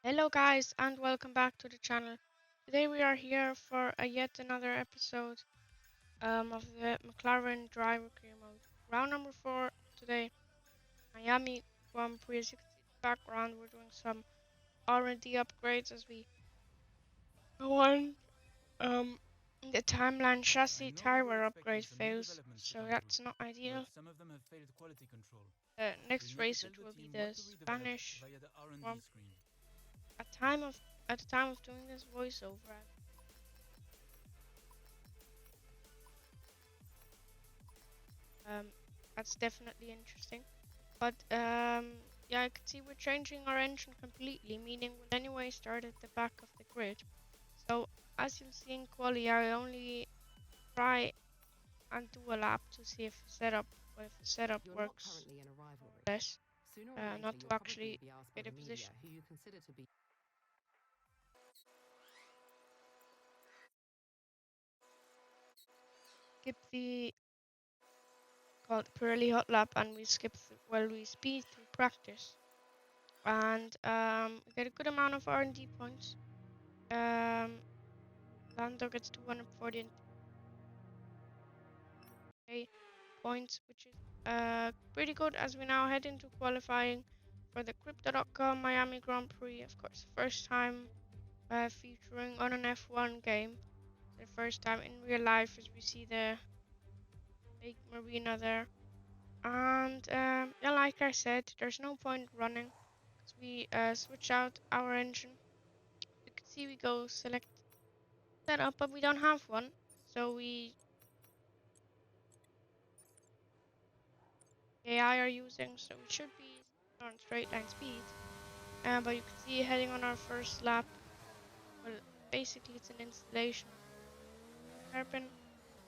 Hello guys and welcome back to the channel. Today we are here for yet another episode of the McLaren driver career mode. Round number 4 today, Miami Grand Prix. As you can see in the background, we're doing some R&D upgrades as we go on. The timeline chassis tire wear upgrade fails, so that's not ideal. Some of them have failed quality control. The We'll next need to race, tell which the will be team what the to redevelop Spanish via the R&D Grand screen. at time of at the time of doing this voiceover. Um, that's definitely interesting. But yeah, I can see we're changing our engine completely, meaning we'll anyway start at the back of the grid. So as you'll see in quali, I only try and do a lap to see if the setup You're not works currently in a rivalry. less, Sooner or later, not you'll to probably actually be asked by get the a media position. who you consider to be. Skip the called Pirelli hot lap, and we skip we speed through practice, and we get a good amount of R&D points. Um, Lando gets 240 points, which is pretty good as we now head into qualifying for the Crypto.com Miami Grand Prix. Of course, first time featuring on an F1 game. The first time in real life as we see the big marina there. And yeah, like I said, there's no point running because we switch out our engine. You can see we go select setup, but we don't have one. So we AI are using, so we should be on straight line speed. But you can see heading on our first lap, well, basically it's an installation of hairpin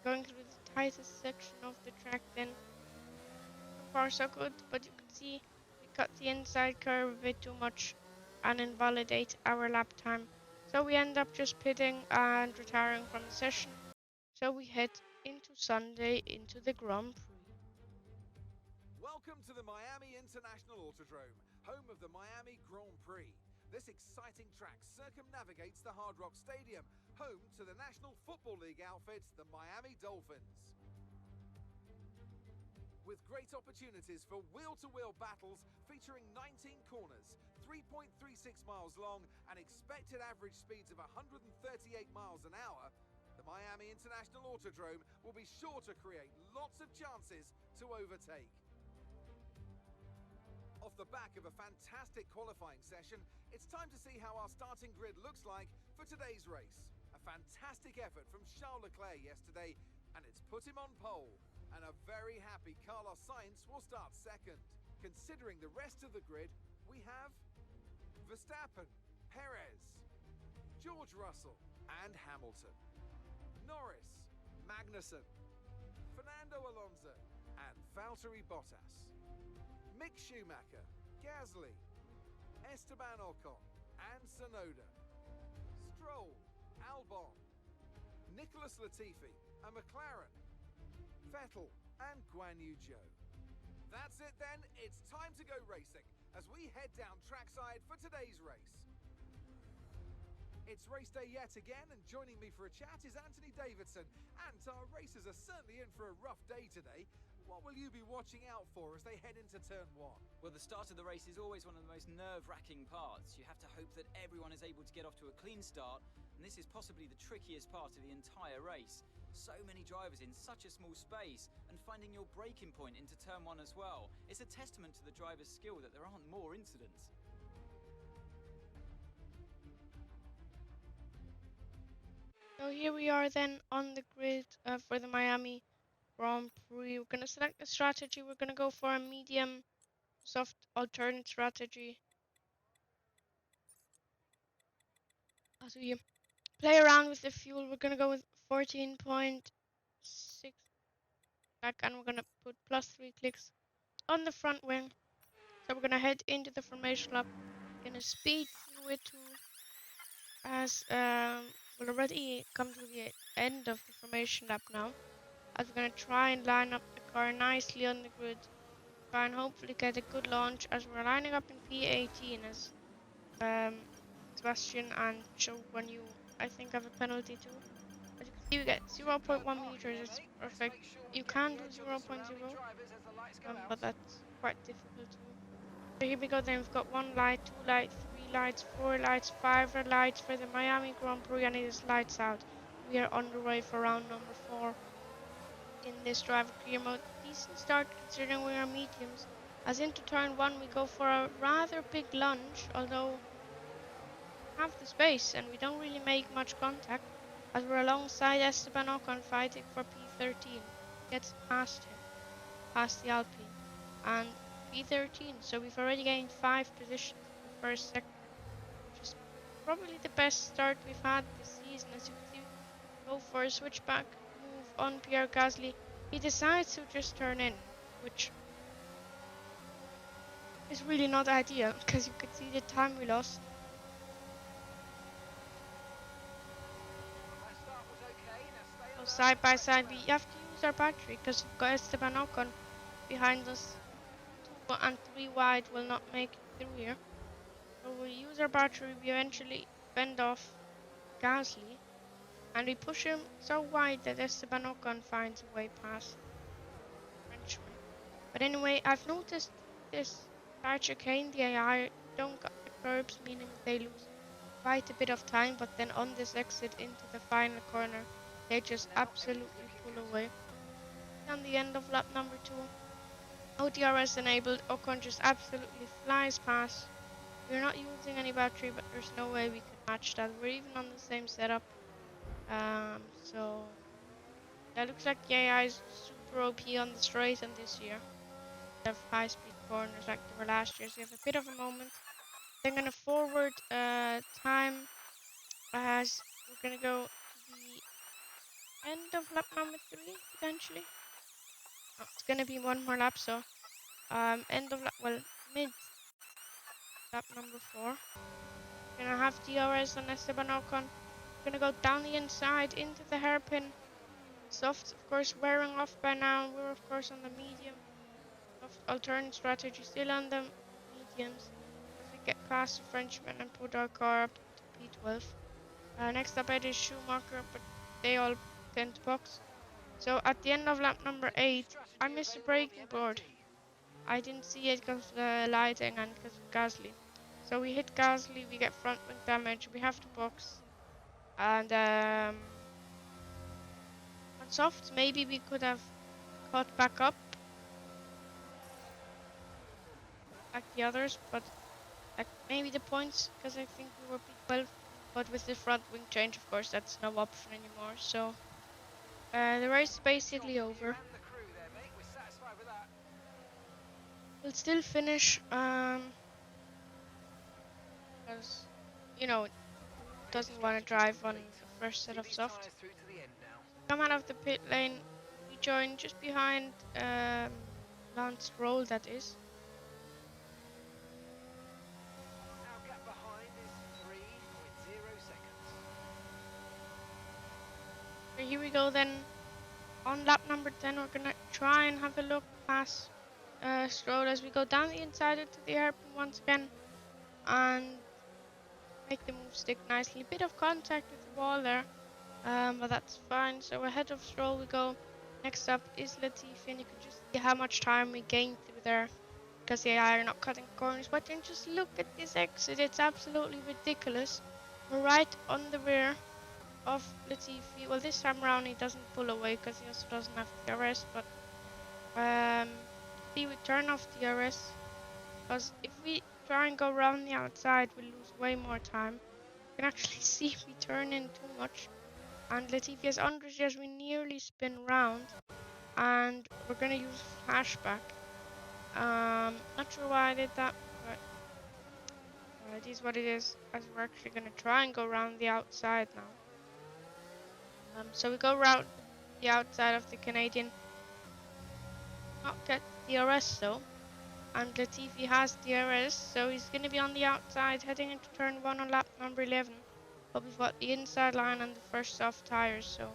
going through the tightest section of the track. Then so far so good, but you can see we cut the inside curve a bit too much and invalidate our lap time. So we end up just pitting and retiring from the session. So we head into Sunday into the Grand Prix. Welcome to the Miami International Autodrome, home of the Miami Grand Prix. This exciting track circumnavigates the Hard Rock Stadium, home to the National Football League outfit, the Miami Dolphins. With great opportunities for wheel-to-wheel battles featuring 19 corners, 3.36 miles long, and expected average speeds of 138 miles an hour, the Miami International Autodrome will be sure to create lots of chances to overtake. Off the back of a fantastic qualifying session, it's time to see how our starting grid looks like for today's race. A fantastic effort from Charles Leclerc yesterday, and it's put him on pole. And a very happy Carlos Sainz will start second. Considering the rest of the grid, we have Verstappen, Perez, George Russell and Hamilton, Norris, Magnussen, Fernando Alonso and Valtteri Bottas, Mick Schumacher, Gasly, Esteban Ocon and Tsunoda, Stroll, Albon, Nicholas Latifi and McLaren, Vettel and Guan Yu Zhou. That's it then, it's time to go racing as we head down trackside for today's race. It's race day yet again, and joining me for a chat is Anthony Davidson. And our racers are certainly in for a rough day today. What will you be watching out for as they head into turn one? Well, the start of the race is always one of the most nerve-wracking parts. You have to hope that everyone is able to get off to a clean start, and this is possibly the trickiest part of the entire race. So many drivers in such a small space, and finding your braking point into turn one as well. It's a testament to the driver's skill that there aren't more incidents. So here we are then on the grid for the Miami Grand Prix. We're going to select the strategy. We're going to go for a medium soft alternate strategy as we play around with the fuel. We're going to go with 14.6 back, and we're going to put plus 3 clicks on the front wing. So we're going to head into the formation lap. Going to speed through it too, as we'll already come to the end of the formation lap now, as we're going to try and line up the car nicely on the grid. Try and hopefully get a good launch as we're lining up in P18 as Sebastian and show when you, I think, have a penalty too. As you can see, we get 0.1 meters. It's perfect. You can do 0.0, but that's quite difficult to do. So here we go. Then we've got 1 light, 2 light, 3 lights, 4 lights, 5 red lights for the Miami Grand Prix, and it is lights out. We are underway for round number 4 in this driver career mode. Decent start considering we are mediums. As into turn 1, we go for a rather big lunge, although have the space and we don't really make much contact as we're alongside Esteban Ocon fighting for P13. Gets past him, past the Alpine, and P13. So we've already gained 5 positions in the first sector, which is probably the best start we've had this season. As you can see, we go for a switchback move on Pierre Gasly. He decides to just turn in, which is really not ideal because you could see the time we lost. So side by side, we have to use our battery because we've got Esteban Ocon behind us. 2 and 3 wide will not make it through here. So we'll use our battery. We eventually fend off Gasly and we push him so wide that Esteban Ocon finds a way past the Frenchman. But anyway, I've noticed through this side chicane, the AI don't got the curbs, meaning they lose quite a bit of time. But then on this exit into the final corner, they just absolutely pull away. On the end of lap number 2, ODRS enabled, Ocon just absolutely flies past. We're not using any battery, but there's no way we can match that. We're even on the same setup. So that looks like the AI is super OP on the straight and this year. They have high speed corners like they were last year, so you have a bit of a moment. Then gonna forward time as we're gonna go to the end of lap number 3 potentially. Oh, it's gonna be one more lap, so end of lap, well, mid lap number 4. Gonna have DRS on Esteban Ocon. Gonna go down the inside into the hairpin. Softs, of course, wearing off by now. We're, of course, on the medium. Soft alternate strategy still on the mediums as we get past the Frenchman and put our car up to P12. Next up, it is Schumacher, but they all tend to box. So at the end of lap number 8, I missed the braking board. I didn't see it because of the lighting and because of Gasly. So we hit Gasly, we get front wing damage, we have to box. And on softs, maybe we could have caught back up like the others, but like maybe the points because I think we were P12. But with the front wing change, of course, that's no option anymore. So the race is basically over. We'll still finish because you know doesn't want to drive on the first set of soft. Come out of the pit lane, we join just behind Lance Stroll, that is. So here we go then. On lap number 10, we're gonna try and have a look past Stroll as we go down the inside into the hairpin once again and make the move stick nicely. Bit of contact with the wall there, but that's fine. So ahead of Stroll we go. Next up is Latifi, and you can just see how much time we gained through there because the AI are not cutting corners. But then just look at this exit, it's absolutely ridiculous. We're right on the rear of Latifi. Well, this time around he doesn't pull away because he also doesn't have DRS, but see, we turn off DRS because if we try and go around the outside we lose way more time. You can actually see we turn in too much and Latifi has understeer as we nearly spin round and we're gonna use flashback. Not sure why I did that, but it is what it is as we're actually gonna try and go around the outside now. So we go around the outside of the Canadian. Not get DRS though, and Latifi has DRS, so he's going to be on the outside heading into turn 1 on lap number 11. But we've got the inside line and the first soft tires, so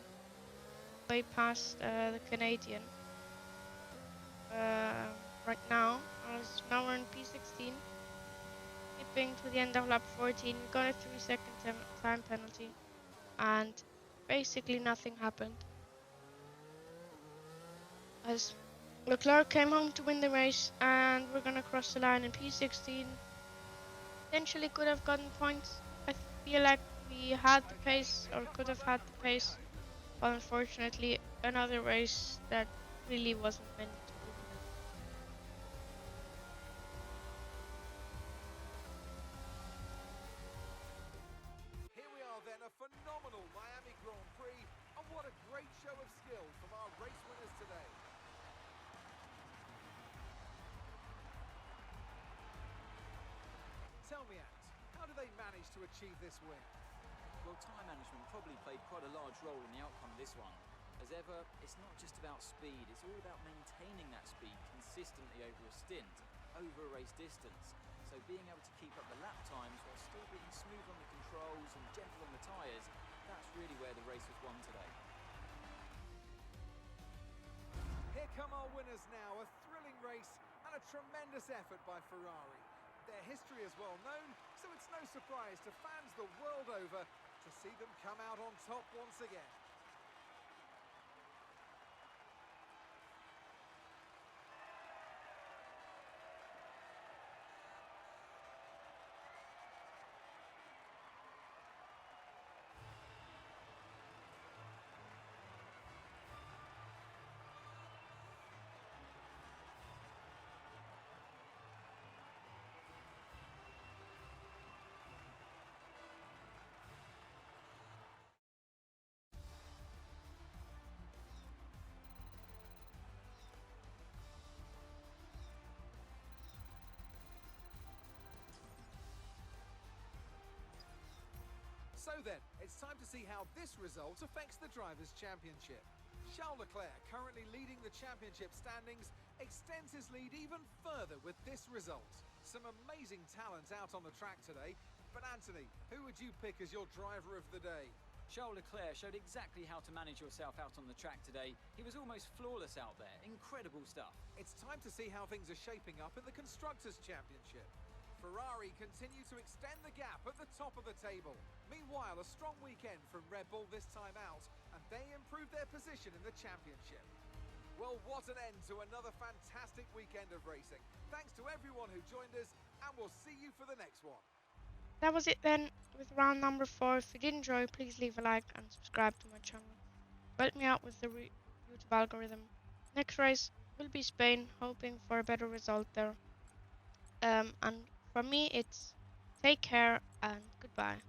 way past the Canadian. Right now, as now we're in P16. skipping to the end of lap 14, we got a 3-second time penalty, and basically nothing happened. As Leclerc came home to win the race, and we're gonna cross the line in P16. Potentially could have gotten points. I feel like we had the pace, or could have had the pace, but unfortunately another race that really wasn't meant to be. Here we are then, a phenomenal Miami Grand Prix, and what a great show of skill from our race winners today. Tell me, Ant, how do they manage to achieve this win? Well, time management probably played quite a large role in the outcome of this one. As ever, it's not just about speed, it's all about maintaining that speed consistently over a stint, over a race distance. So being able to keep up the lap times while still being smooth on the controls and gentle on the tyres, that's really where the race was won today. Here come our winners now, a thrilling race and a tremendous effort by Ferrari. Their history is well known, so it's no surprise to fans the world over to see them come out on top once again. So then, it's time to see how this result affects the Drivers' Championship. Charles Leclerc, currently leading the championship standings, extends his lead even further with this result. Some amazing talent out on the track today, but Anthony, who would you pick as your driver of the day? Charles Leclerc showed exactly how to manage yourself out on the track today. He was almost flawless out there. Incredible stuff. It's time to see how things are shaping up in the Constructors' Championship. Ferrari continue to extend the gap at the top of the table. Meanwhile, a strong weekend from Red Bull this time out, and they improve their position in the championship. Well, what an end to another fantastic weekend of racing. Thanks to everyone who joined us, and we'll see you for the next one. That was it then with round number 4. If you did enjoy, please leave a like and subscribe to my channel. Help me out with the YouTube algorithm. Next race will be Spain, hoping for a better result there. And for me, it's take care and goodbye.